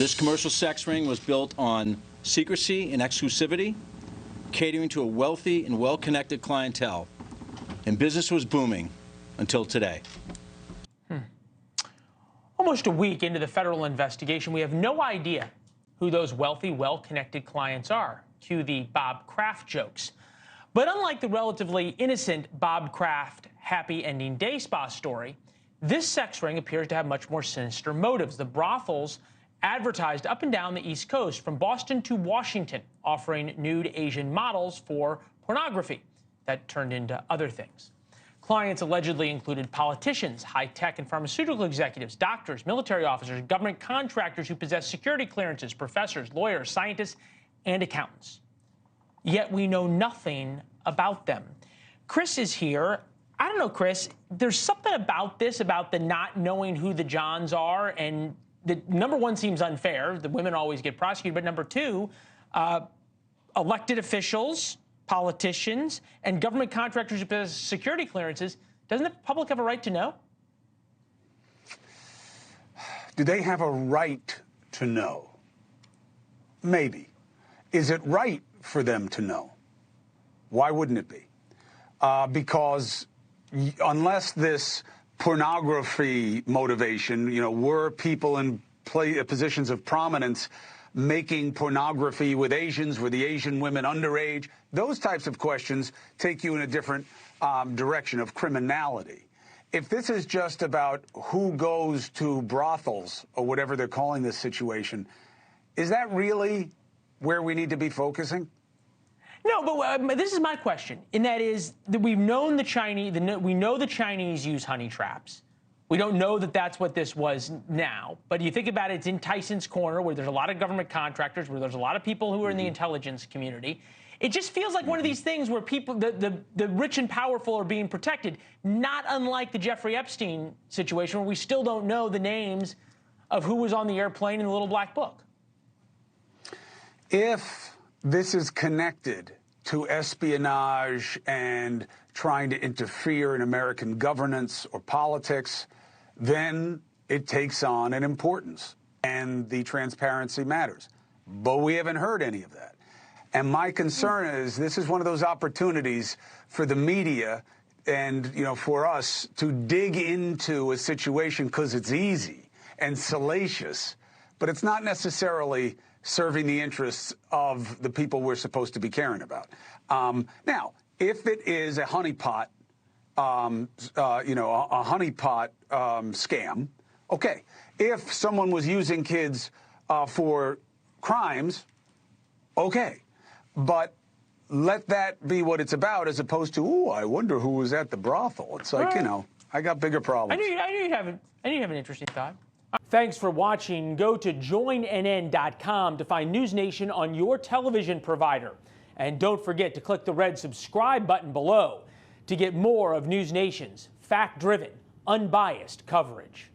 This commercial sex ring was built on secrecy and exclusivity, catering to a wealthy and well-connected clientele, and business was booming until today. Almost a week into the federal investigation, we have no idea who those wealthy, well-connected clients are. Cue the Bob Kraft jokes. But unlike the relatively innocent Bob Kraft happy ending day spa story, this sex ring appears to have much more sinister motives. The brothels advertised up and down the East Coast, from Boston to Washington, offering nude Asian models for pornography that turned into other things. Clients allegedly included politicians, high-tech and pharmaceutical executives, doctors, military officers, government contractors who possess security clearances, professors, lawyers, scientists, and accountants. Yet we know nothing about them. Chris is here. I don't know, Chris, there's something about this, about the not knowing who the Johns are, and the number one seems unfair. The women always get prosecuted. But number two, elected officials, politicians, and government contractors who possess security clearances, doesn't the public have a right to know? Do they have a right to know? Maybe. Is it right for them to know? Why wouldn't it be? Because unless this pornography motivation, were people in positions of prominence making pornography with Asians, were the Asian women underage? Those types of questions take you in a different direction of criminality. If this is just about who goes to brothels or whatever they're calling this situation, is that really where we need to be focusing? No, but this is my question, and that is that we've known the Chinese, we know the Chinese use honey traps. We don't know that that's what this was now, but you think about it, it's in Tyson's Corner, where there's a lot of government contractors, where there's a lot of people who are in the intelligence community. It just feels like one of these things where people, the rich and powerful are being protected, not unlike the Jeffrey Epstein situation, where we still don't know the names of who was on the airplane in the little black book. If this is connected to espionage and trying to interfere in American governance or politics, then it takes on an importance, and the transparency matters. But we haven't heard any of that. And my concern is this is one of those opportunities for the media and, for us to dig into a situation because it's easy and salacious, but it's not necessarily serving the interests of the people we're supposed to be caring about. Now, if it is a honeypot, a honeypot scam, okay. If someone was using kids for crimes, okay. But let that be what it's about, as opposed to, ooh, I wonder who was at the brothel. It's like, I got bigger problems. I knew you'd have an interesting thought. Thanks for watching. Go to joinnn.com to find NewsNation on your television provider. And don't forget to click the red subscribe button below to get more of NewsNation's fact-driven, unbiased coverage.